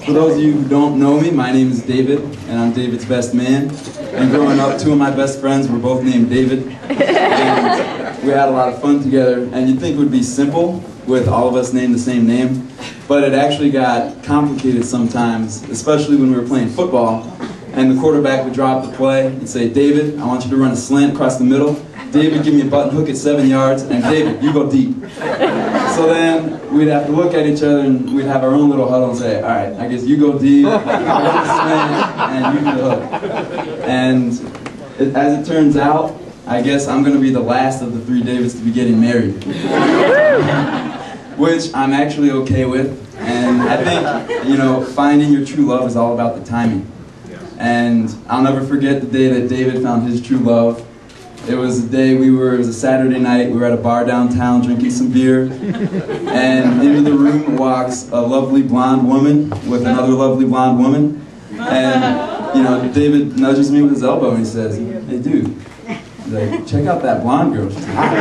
For those of you who don't know me, my name is David, and I'm David's best man. And growing up, two of my best friends were both named David. And we had a lot of fun together. And you'd think it would be simple with all of us named the same name, but it actually got complicated sometimes, especially when we were playing football. And the quarterback would drop the play and say, David, I want you to run a slant across the middle. David, give me a button hook at 7 yards, and David, you go deep. So then we'd have to look at each other and we'd have our own little huddle and say, all right, I guess you go deep, I'll run the slant, and you do the hook. And as it turns out, I guess I'm going to be the last of the three Davids to be getting married. Which I'm actually okay with. And I think, you know, finding your true love is all about the timing. And I'll never forget the day that David found his true love. It was a day it was a Saturday night, we were at a bar downtown drinking some beer, and into the room walks a lovely blonde woman with another lovely blonde woman, and, you know, David nudges me with his elbow and he says, hey dude, he's like, check out that blonde girl, she's hot.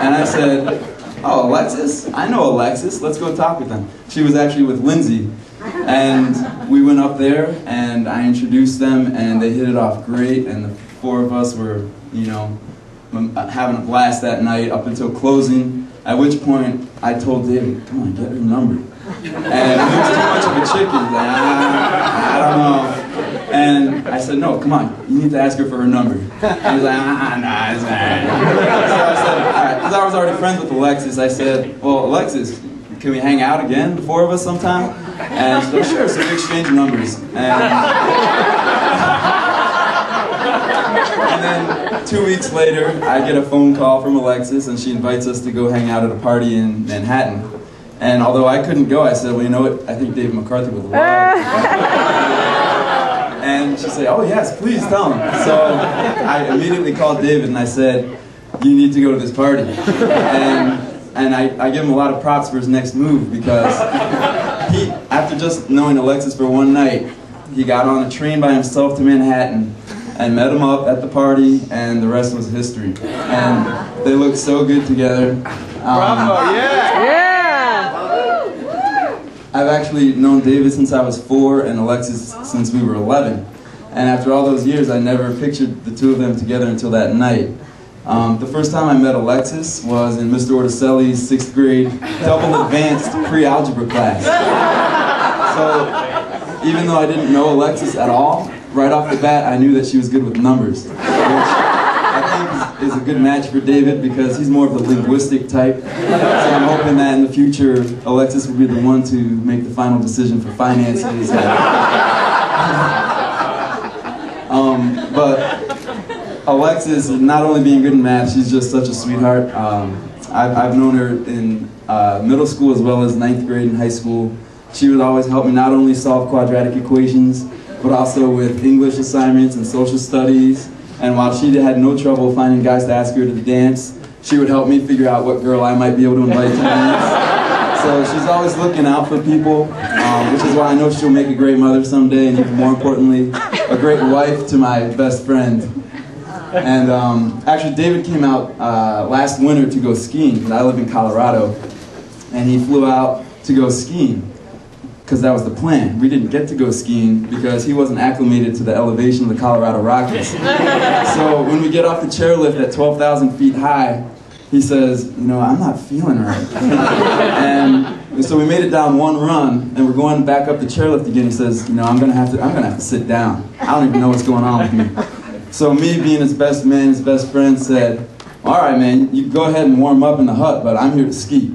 And I said, oh, Alexis? I know Alexis, let's go talk with them. She was actually with Lindsay. And we went up there and I introduced them and they hit it off great, and the four of us were, you know, having a blast that night up until closing, at which point I told David, come on, get her number. And he was too much of a chick, he was like, I don't know. And I said, no, come on, you need to ask her for her number. And he was like, nah, it's fine. So I said, all right, because I was already friends with Alexis, I said, well, Alexis, can we hang out again, the four of us sometime? And she said, sure, so we exchanged numbers. And then 2 weeks later, I get a phone call from Alexis, and she invites us to go hang out at a party in Manhattan. And although I couldn't go, I said, well, you know what, I think David McCarthy would love it. And she said, oh yes, please tell him. So I immediately called David and I said, you need to go to this party. And I give him a lot of props for his next move, because he, after just knowing Alexis for one night, he got on a train by himself to Manhattan and met him up at the party, and the rest was history. And they look so good together. Bravo, yeah! I've actually known David since I was 4 and Alexis since we were 11. And after all those years, I never pictured the two of them together until that night. The first time I met Alexis was in Mr. Orticelli's 6th grade double advanced pre-algebra class. So even though I didn't know Alexis at all, right off the bat I knew that she was good with numbers, which I think is a good match for David because he's more of the linguistic type. So I'm hoping that in the future Alexis will be the one to make the final decision for finances. But Alexis, not only being good in math, she's just such a sweetheart. I've known her in middle school as well as 9th grade and high school. She would always help me not only solve quadratic equations, but also with English assignments and social studies. And while she had no trouble finding guys to ask her to the dance, she would help me figure out what girl I might be able to invite to the dance. So she's always looking out for people, which is why I know she'll make a great mother someday, and even more importantly, a great wife to my best friend. And actually, David came out last winter to go skiing, because I live in Colorado, and he flew out to go skiing, because that was the plan. We didn't get to go skiing because he wasn't acclimated to the elevation of the Colorado Rockies. So when we get off the chairlift at 12,000 feet high, he says, you know, I'm not feeling right. And so we made it down one run, and we're going back up the chairlift again. He says, you know, I'm gonna have to sit down. I don't even know what's going on with me. So me, being his best man, his best friend, said, all right, man, you go ahead and warm up in the hut, but I'm here to ski.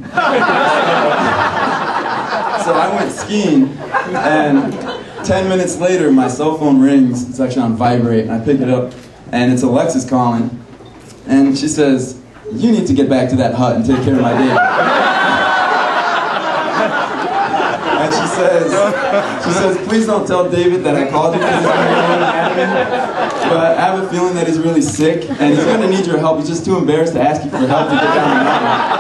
So I went skiing, and 10 minutes later, my cell phone rings. It's actually on vibrate, and I pick it up, and it's Alexis calling, and she says, you need to get back to that hut and take care of my David. And she says, please don't tell David that I called you because he's going to go at me. But I have a feeling that he's really sick, and he's going to need your help. He's just too embarrassed to ask you for help to get down the mountain.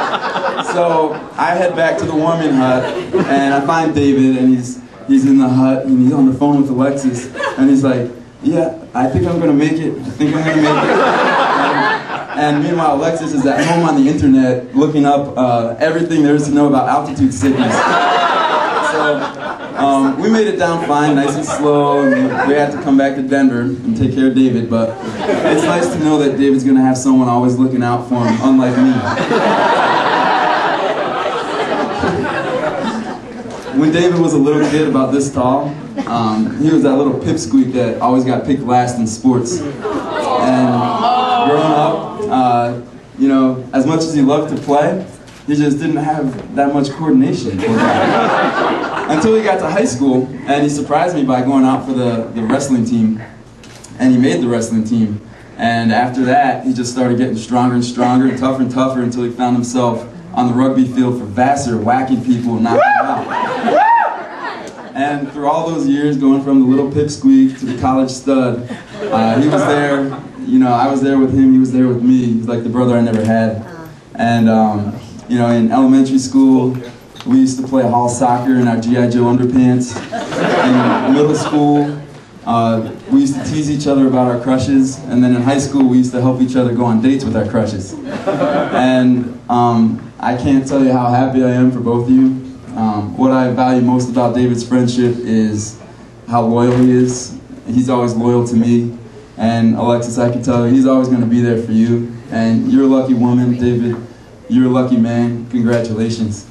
So I head back to the warming hut, and I find David, and he's in the hut, and he's on the phone with Alexis, and he's like, yeah, I think I'm going to make it. I think I'm going to make it. And meanwhile, Alexis is at home on the internet looking up everything there is to know about altitude sickness. So We made it down fine, nice and slow, and we had to come back to Denver and take care of David, but it's nice to know that David's going to have someone always looking out for him, unlike me. When David was a little kid about this tall, he was that little pipsqueak that always got picked last in sports. And growing up, you know, as much as he loved to play, he just didn't have that much coordination. Until he got to high school, and he surprised me by going out for the wrestling team, and he made the wrestling team. And after that, he just started getting stronger and stronger and tougher until he found himself on the rugby field for Vassar, whacking people and knocking them out. And through all those years, going from the little pipsqueak to the college stud, he was there, you know, I was there with him, he was there with me. He's like the brother I never had. And, you know, in elementary school, we used to play hall soccer in our G.I. Joe underpants. In middle school, we used to tease each other about our crushes. And then in high school, we used to help each other go on dates with our crushes. And I can't tell you how happy I am for both of you. What I value most about David's friendship is how loyal he is. He's always loyal to me. And Alexis, I can tell you, he's always going to be there for you. And you're a lucky woman, David. You're a lucky man. Congratulations.